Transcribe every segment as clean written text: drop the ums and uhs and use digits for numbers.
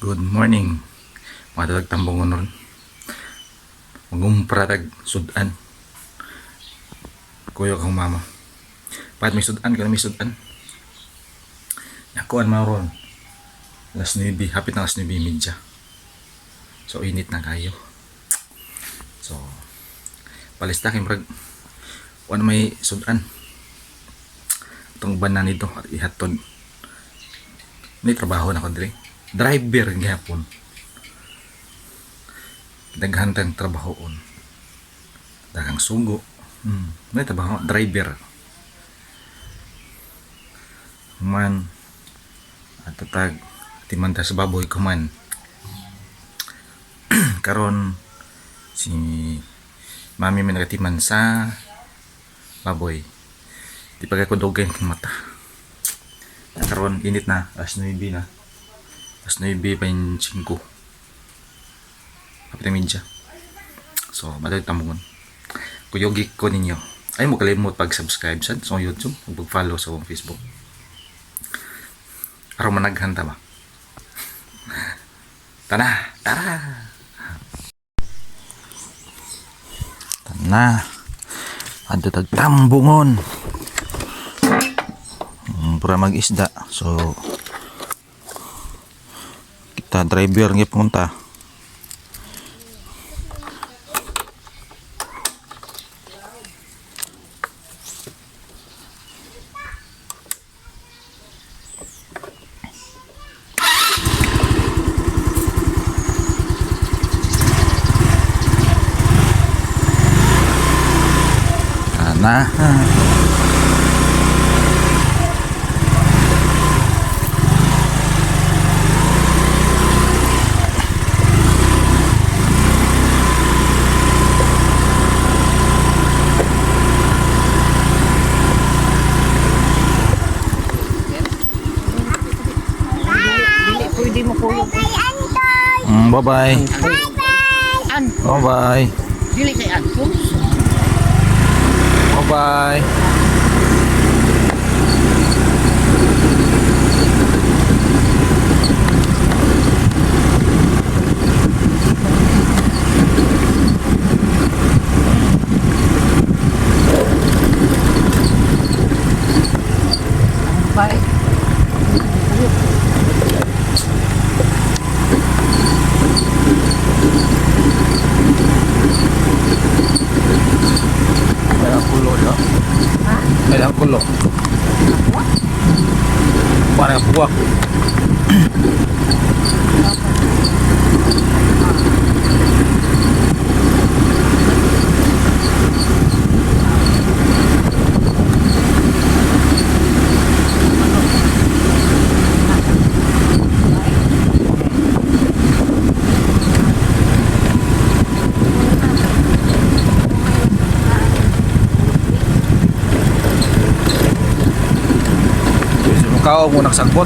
Good morning. Madalag tambong ron. Magumpratag sudan. Kuyo kang mama. Pat may sudan ka may sudan. Nakuan maron. Alas 9, hapit na alas 9:30. So init na kayo. So palista kay murag wala may sudan. Itong banan nito at ihatod. May trabaho na ko dire. Driver gihapon. Daghantang trabahoon. Daghang sugo. May trabaho driver. Man at tatag timanta sa baboy kuman. Karon si mami may nagatiman sa baboy. Di pa ko dugay ng mata. Karon init na, alas 9 na. Alas 9:25. Kapit na media. So, madali tambungon. Kuyogi ko ninyo. Ay mo kalimot pag-subscribe sa YouTube, pag-follow sa Facebook. Araw managhanta ba? Tara! Tana! Ada tagtambungon. Para mag-isda. So, kita driver ng punta. Nah, Pwede mo po yung bye-bye. Bye-bye. dili kay Anton. Bye-bye. Bye. Kailang kulo ya? Ha? Kailang kulo. Parang buwak. Kau mo nagsagpot.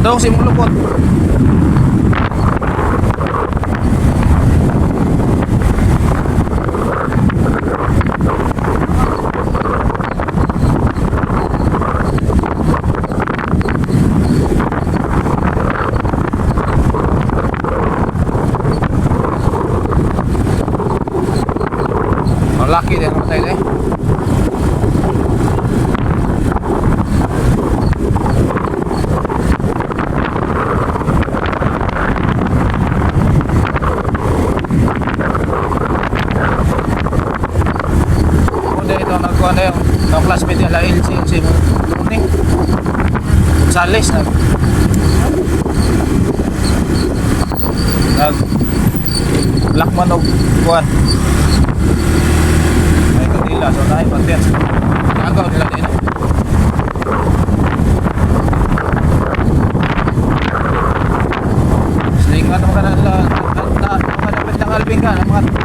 Madawang si mong lupot. Ang laki din ang tayo eh. Nagkuhan na yung classmate niya Lail si Luning Gonzales nag lakman og kuhan ay kanila so nahay patent agaw nila din slingan mo ka na malapit lang albing ka mga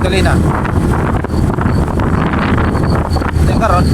Magdalena. Yang karon.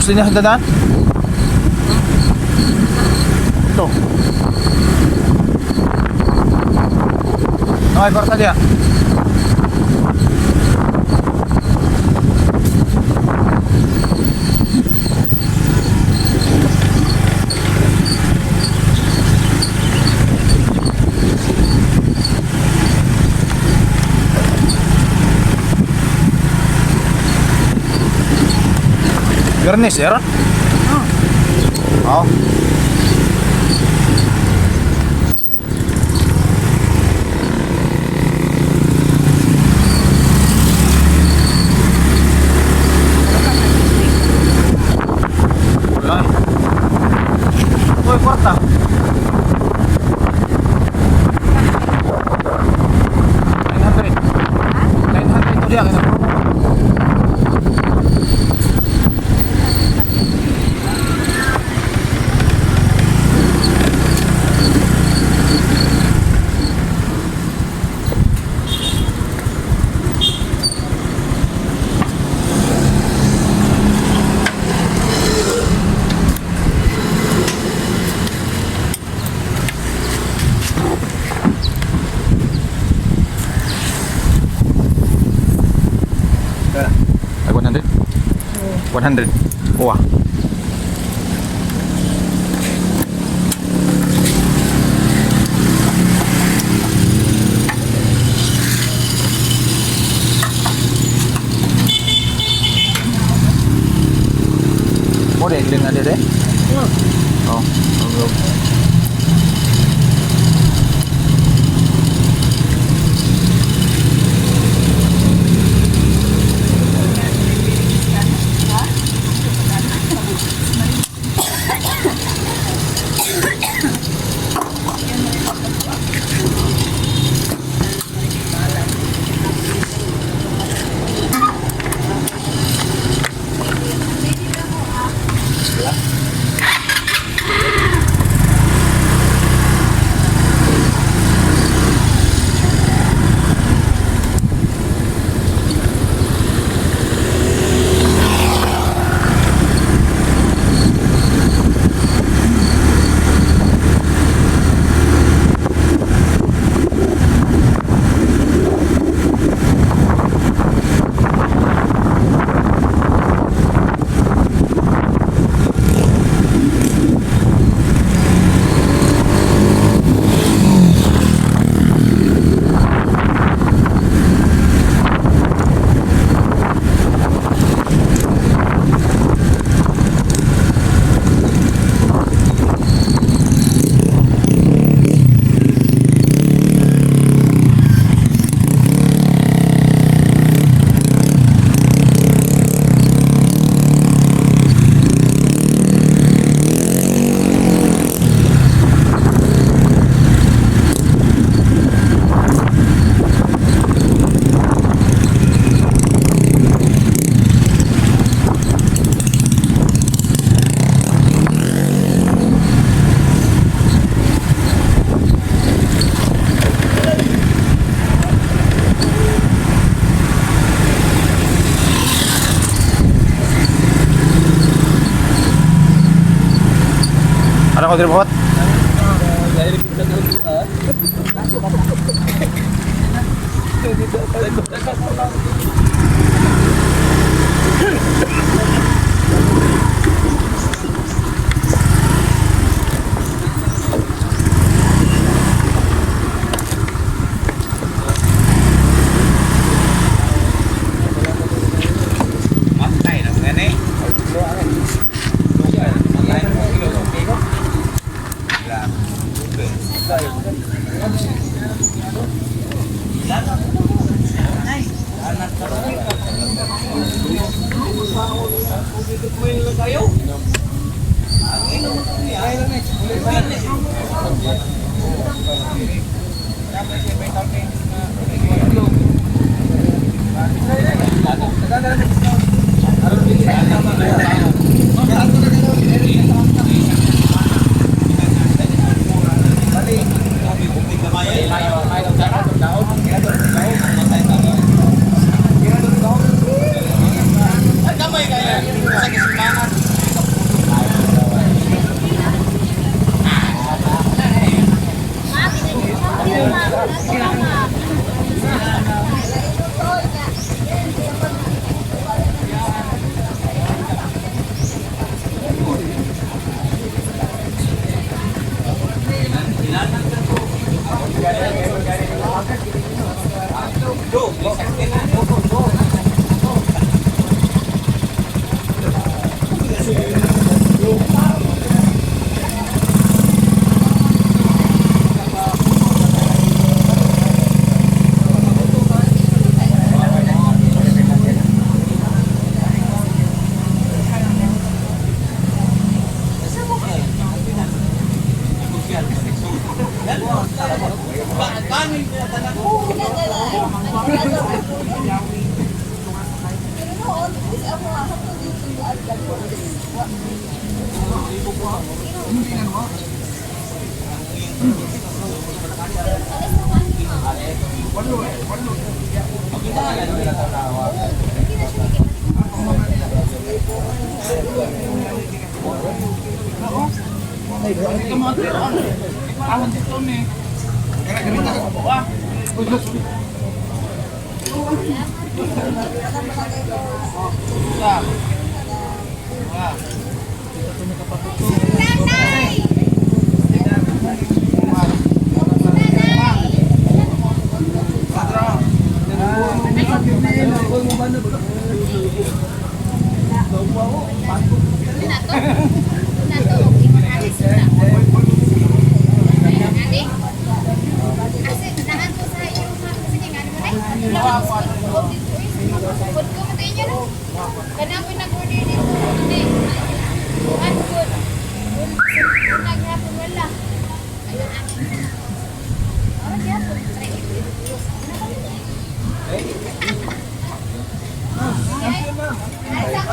Gusto niya hagdanan? Ito. Okay, kwarta dia. Garnis, ya? Oh. 100. Kuha. Mo deh, dengan ada deh. Oh, belum. Ada kau direpot?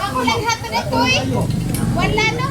Ako lang hato na ito eh. Wala no?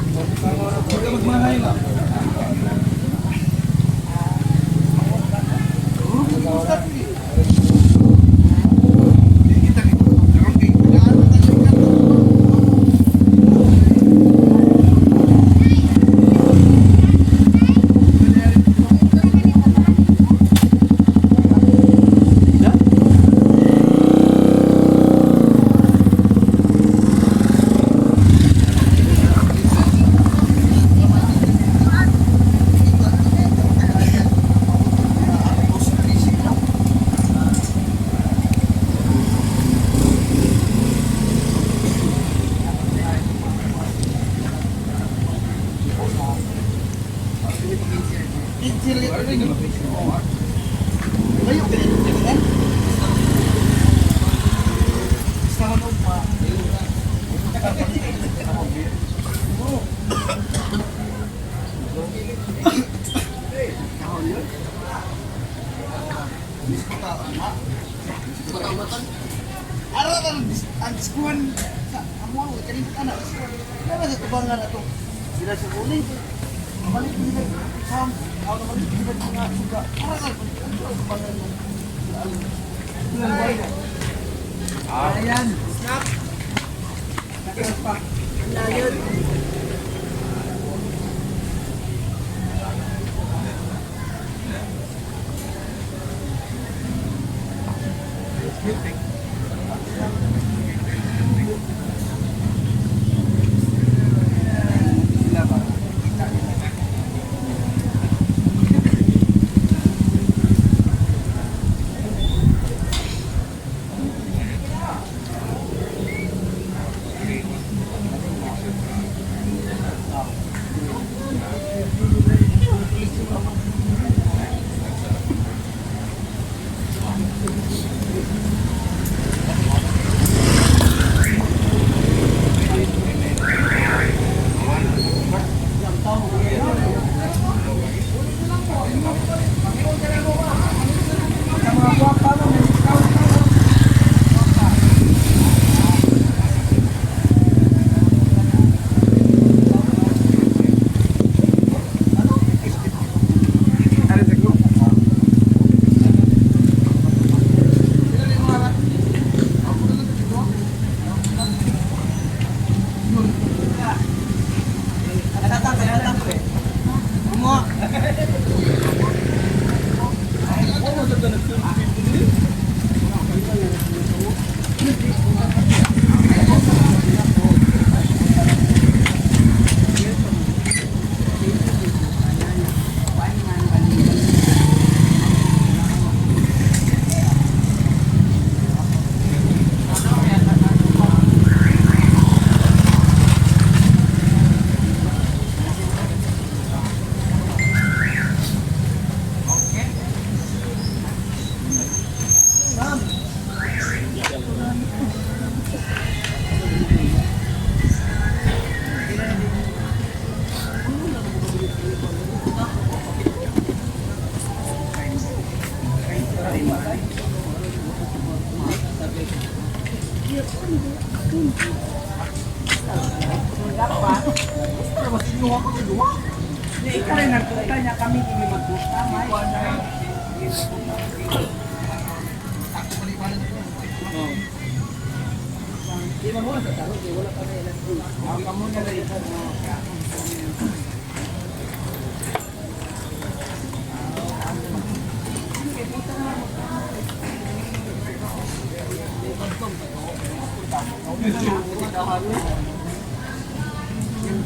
Araw kan ang skuan sa amo kani ana. Wala sa tubangan ato. Sila sa uling. Balik nila sam. Ako naman dito nga suga. Araw kan ang tubangan mo. Ayan. Snap. Nakaspa. Layon.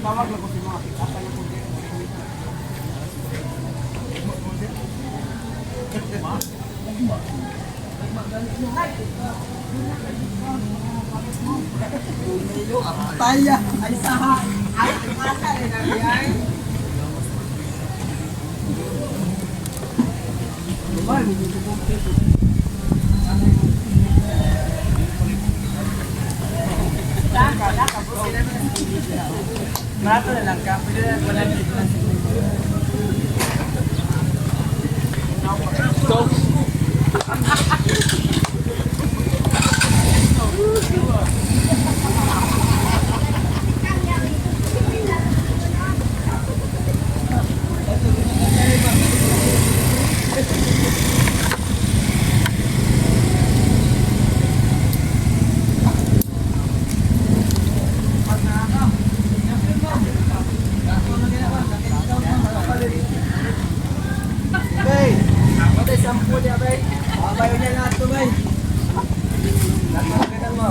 Tawag lang ko sa mga pick-up na po. Taya, ay saha. Ay, mata rin ang yan. Diba, hindi ko po pito. Nato na lang ka, pwede na wala dito na Bay, patay sampu niya, bay. Bayo niya lahat to, bay. Lahat mo.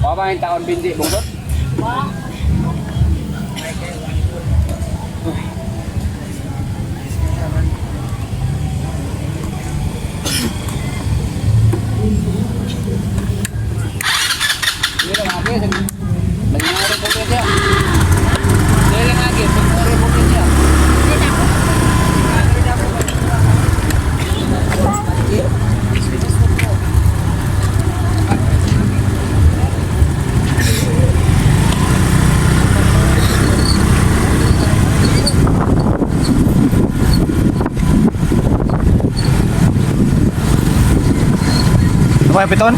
Apa yang tahun bintik bungkut? Ini lang lagi, nangyari po niya. Ini lang lagi, nangyari po niya. Apa ya, Piton?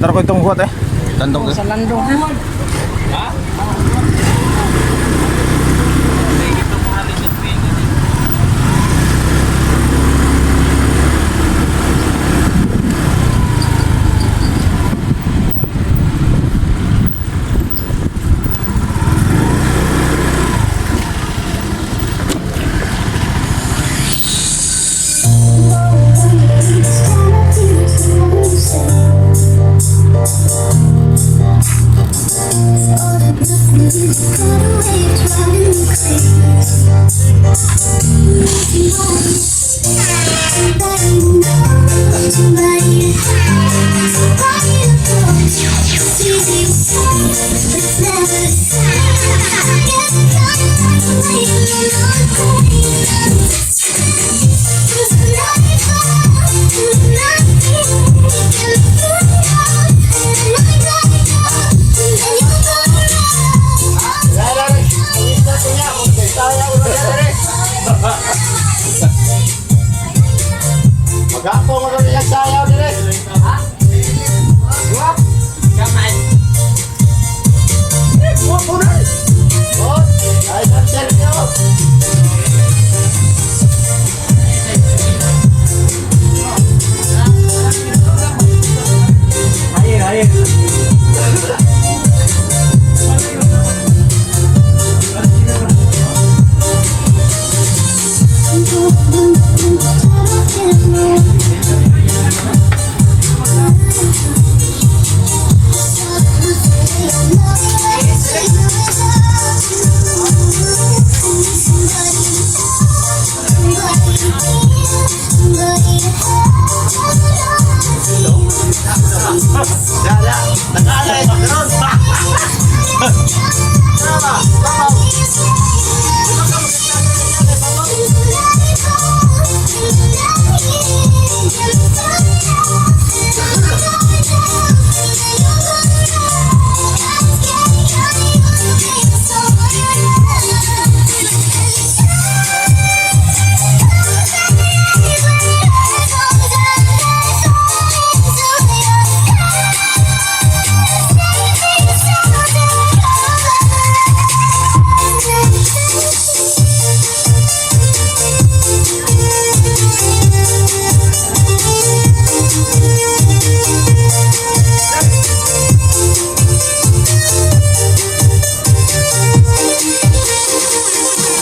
Taruh ko itong kuat Tantong Sa landong ha. Thank you.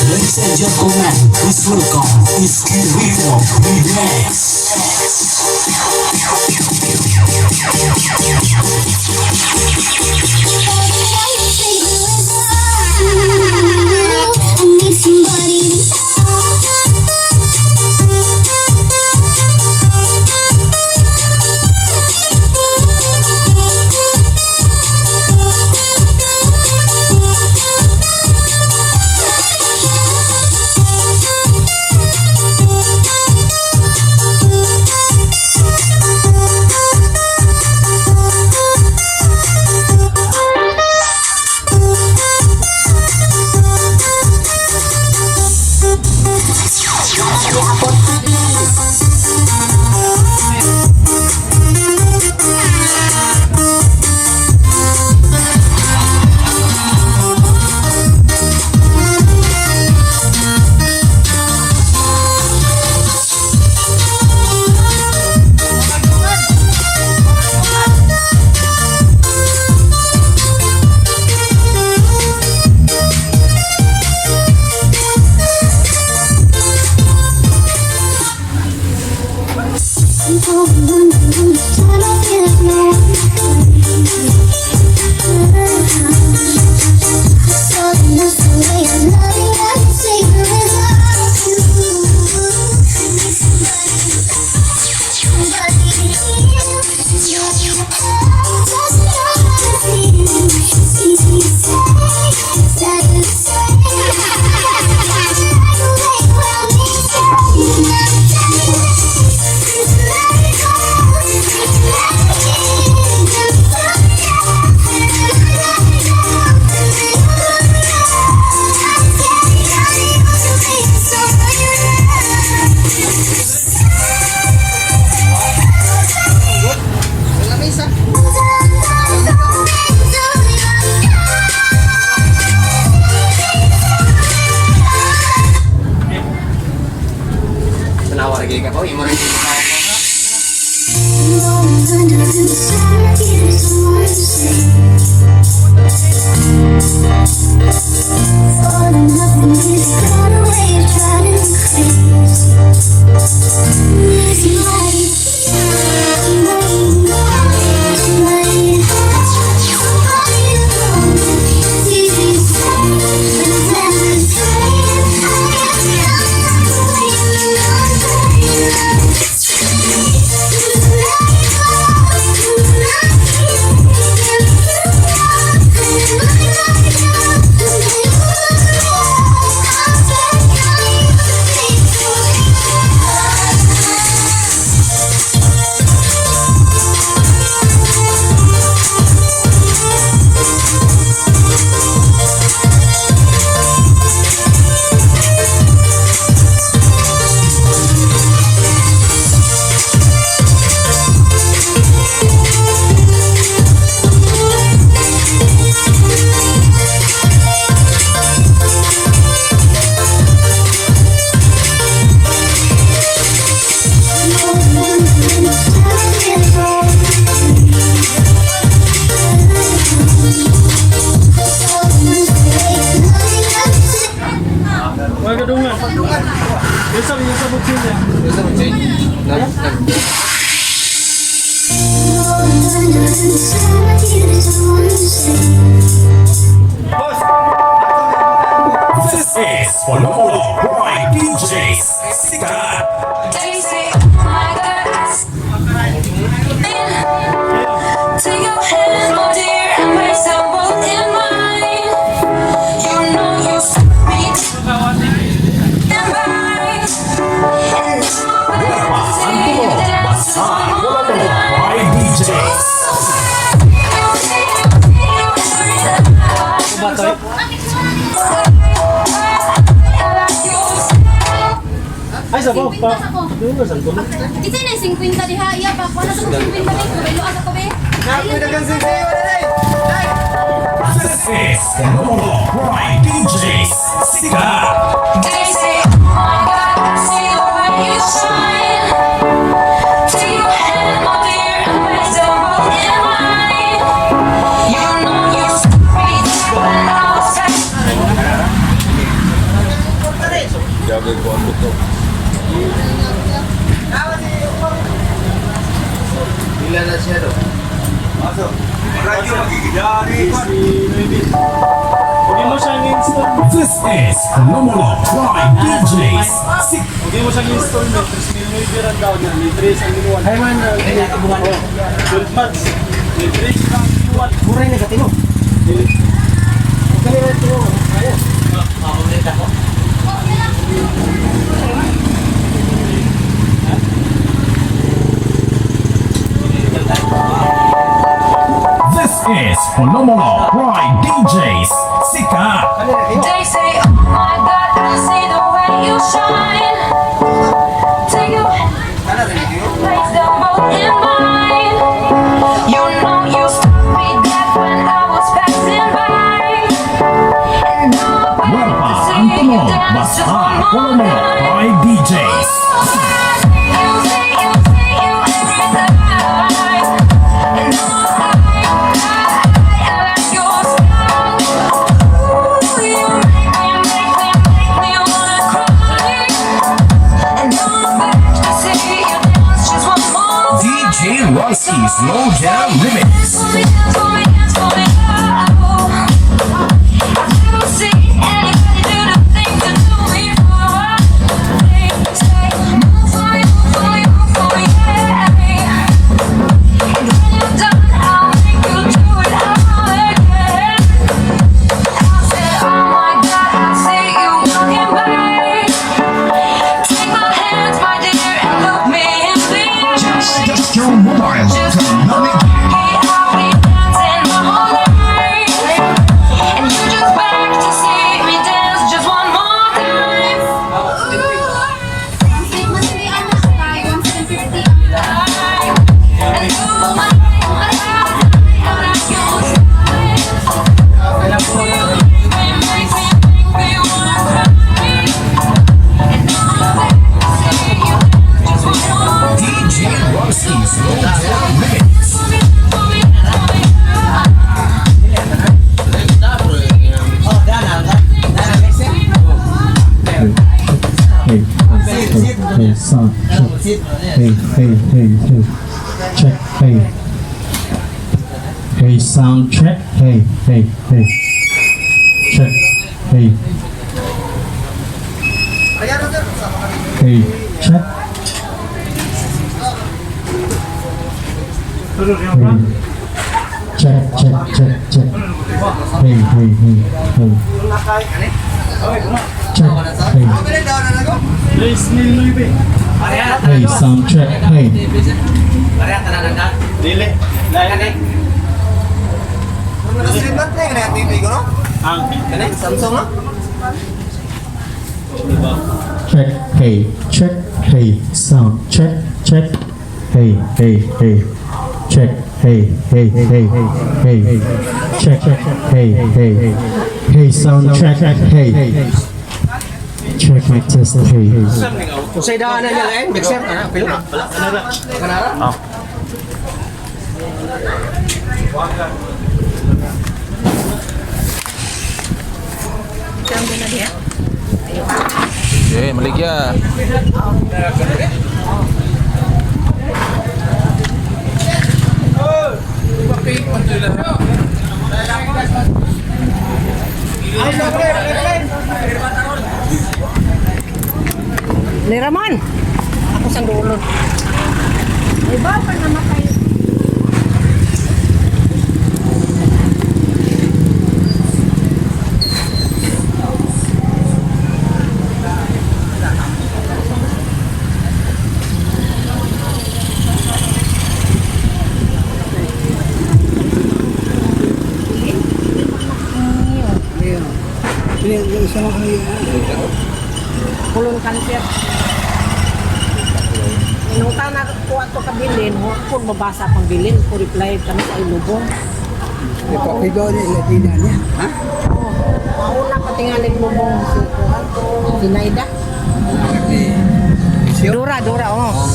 Ladies and gentlemen, please welcome Whiskey Rico Remix. I need somebody Penawar lagi ka po, imo rin dito ka. This is Phenomenal Bright DJs. Sika. Daisy, oh my God. Take your hand, oh dear, and place them both in mine. Ay, sabaw pa. Kita na 50 diha, iya pa. Wala sa 50 dito. Baylo asa ko be. This is Phenomenal Pride DJs. Sikat. They say, oh my God, I see the way you shine. Take your hand, my dear, and place the road in mine. You know you're sorry, but I was Bila na siya do? Masuk. Radyo magigidari. Hindi mo siyang install. This is Phenomenal Pride DJs. Sikat. Hindi mo siyang installment. 3 million yung daw na. Libre sa minuan. Ay man, bunga ko. 12 months. Libre sa minuan. Murah ni katino. Kaya ito. Ayos. Makulit ako. This is Phenomenal Pride DJs. Sikat. They say, oh my God, I see the way you shine. Take your hand, place the road in mine. You know you stopped me dead when I was passing by. And now I'm Warpa to ang see you tunog. dance just Basta one more Phenomenal time. Pride DJs. You see you every time. And now I like your style. Ooh, you make me wanna cry. And now I'm back to see you dance just one more time. DJ Rusty Slow Down Remix. For me, for me, for me, oh. I've never seen anybody do the thing to do me before. They say, move for me, yeah. And when you're done, I'll make you do it all again. I said, oh my God, I see you walking by. Take my hands, my dear, and look me in the eye. Just your mobile. Just Dynamic. I'll be dancing my whole life. And you just back to see me dance just one more time. Save mo si anak tayo 150. And you I like your style. Make me wanna cry. And now I'm back to see you dance just one more time. DJ Rusty Slow Down Remix. Hey, sound check. Hey, check. Hey, sound check. Hey, check. Hey, check. Check. Hey. Check. Hey. Please, Niloy. Hey, sound check. Hey. Dili. Lahat. Nakaslim na tayo na TV ko no? Ang Samsung no? Check. Hey, sound check. Hey. Check. Hey. Check. Hey, sound check. Hey. Check my test. Hey. Kung sa idaanan niya lang mixer na, pila na. Kanara? Okay, maligya. Ni Ramon. Ako sa dulo. Ay ba pa namatay. Kulon cancer. Inuta na ko ato kabilin, kung mabasa pang bilin, ko reply kami sa ilubong. Mauna patingalig mo mong si Naida. Dora, oh.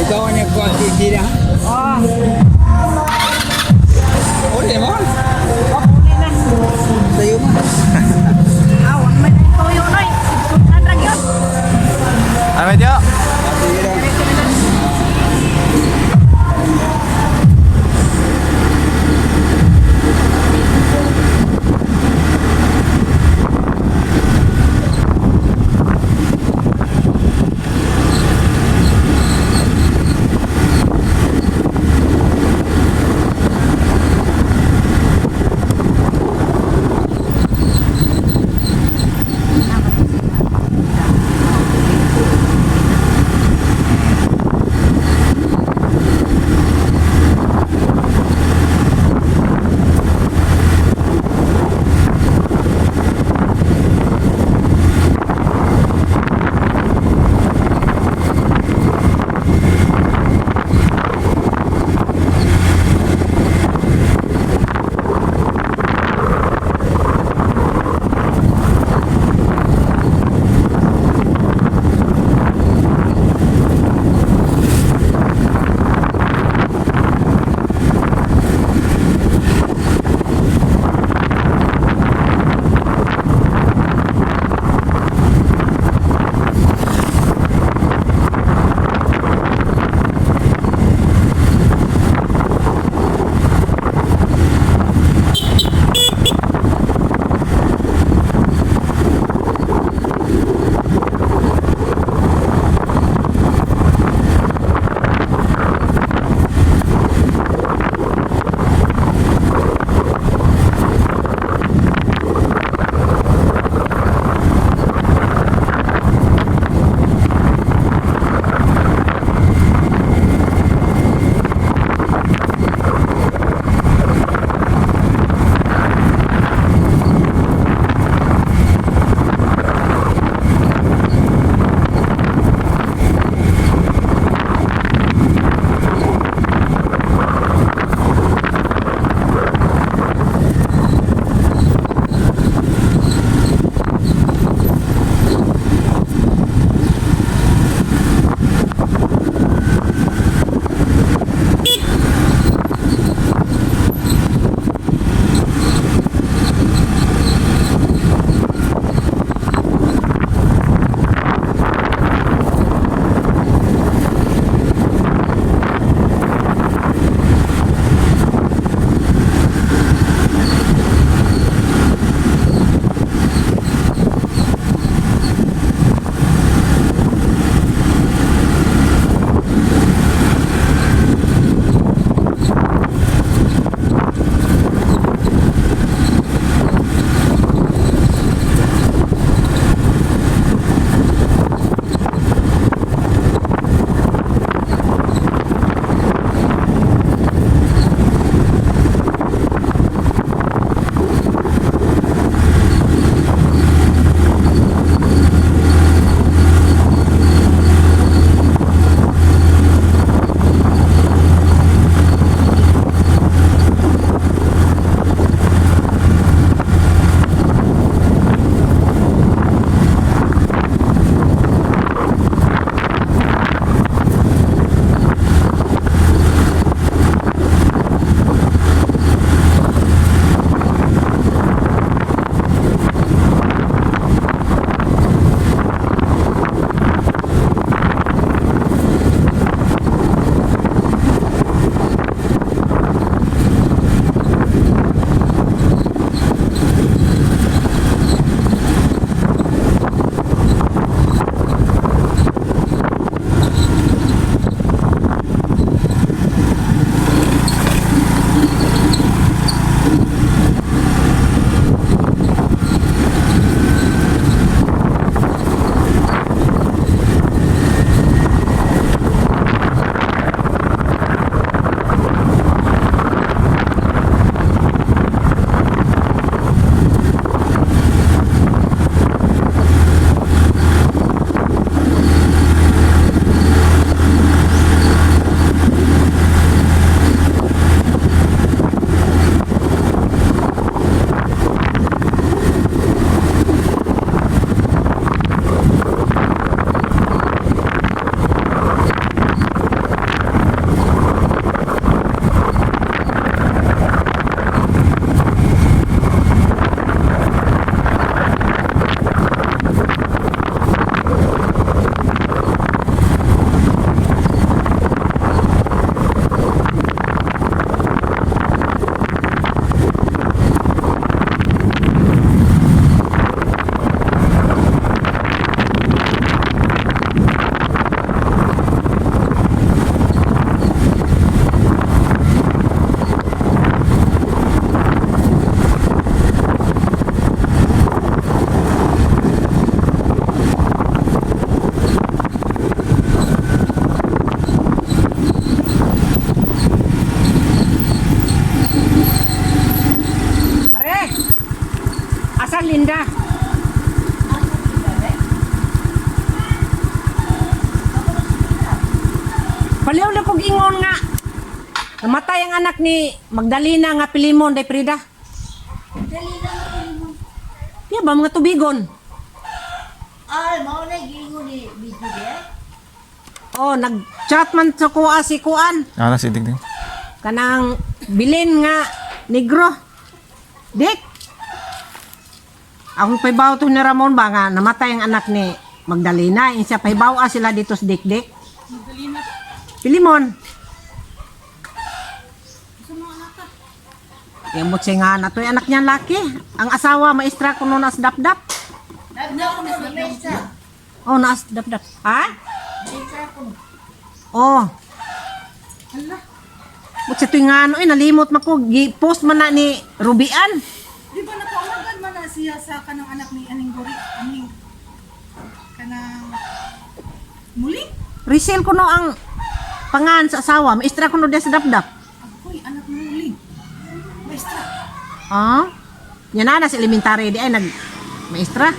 Ikaw ang nagkuhan si Gina. Oh, Uli mo? huli na. Sa'yo mo. Wag man ay toyo noy. Nadrag yun. Ano medyo? Sige lang. Asa Linda? Paliw-liw kong ingon nga. Namatay ang anak ni Magdalena nga Pilimon, day Prida. Piya ba mga tubigon? Ay, mau na gingo ni video de. Oh, nag-chat man sa kuha si Kuan. Ano si Ding Ding? Kanang bilin nga negro. Dik. Akong paibaw to ni Ramon ba nga namatay ang anak ni Magdalena. Yung siya paibaw sila dito sa Dik-Dik. Magdalena? Pilimon. Yung butsi nga na to, yung anak niya laki. Ang asawa, maestra ko noon as dap-dap. Oh, naas dap-dap. Ha? Oh. Butsi to yung ano, nalimot mako. Post man na ni Rubian. Di ba napaulagan man na siya sa kanang anak ni Aning Gori? Aning kanang muli? Resell ko no ang pangan sa asawa. Maestra ko no des dap-dap. Ako'y anak ni muli. Maestra. Ah? Yan na sa elementary di ay nag maestra.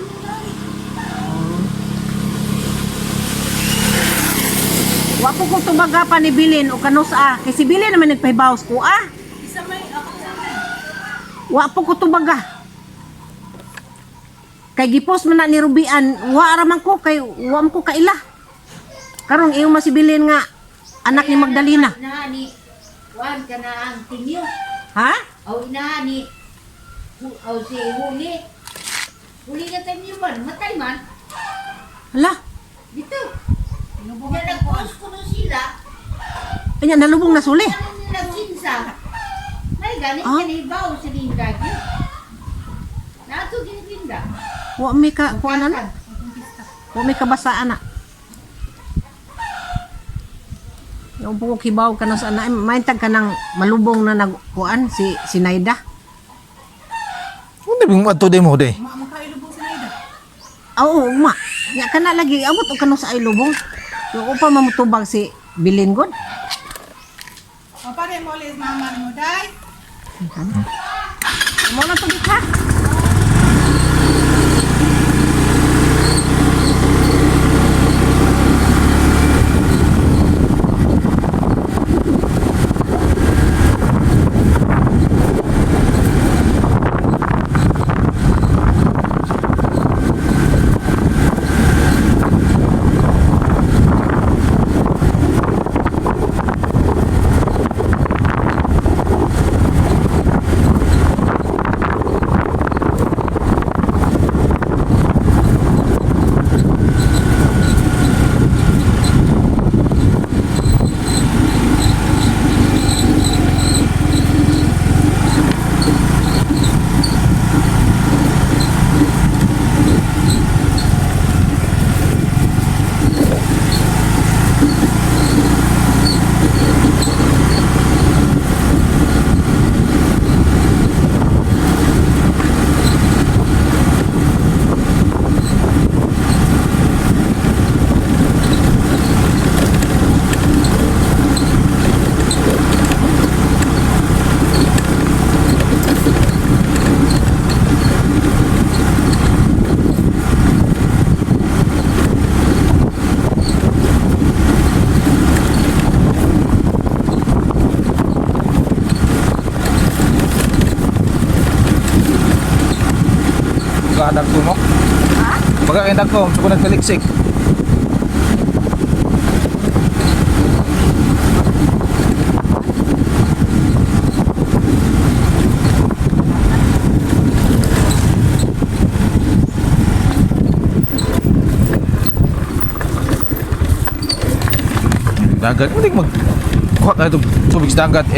Wa po kong tubaga pa ni Bilin o kanos kay si Bilin naman nagpahibaws ko Isa may ako sa akin. Wa po ko tubaga. Kay gipos man na ni Rubian, wa raman ko kay wa man ko kaila. Karong iyong masibilin nga anak ni Magdalena. Nani, wan ka na ang tingyo. Ha? Aw nani, aw si huli. Huli ka tingyo man, matay man. Hala, Dito. Yan nag-post ko nun sila. anya nalubong na suli. Ano nila kinsa? May ganit Ah? kanibaw sa linda yun. Nato ginilinda. Wa mi ka kuan na. Wa mi kabasaan na. Yung po ko kibaw ka na sa na, maintag ka ng malubong na nagkuan si Naida. Hindi bing ato de mo de. Makailubong sa Naida. Oo, uma. Nya ka na lagi, abot o kano sa ilubong. Yung upa mamutubag si Bilin God. O pare mo ulit mama mo, day. Mo na tubig ha? Kadag ko mo. Ha? Baga kay dag ko, so ko nagkaliksik. Dagat, hindi mag kuha tayo itong tubig sa dagat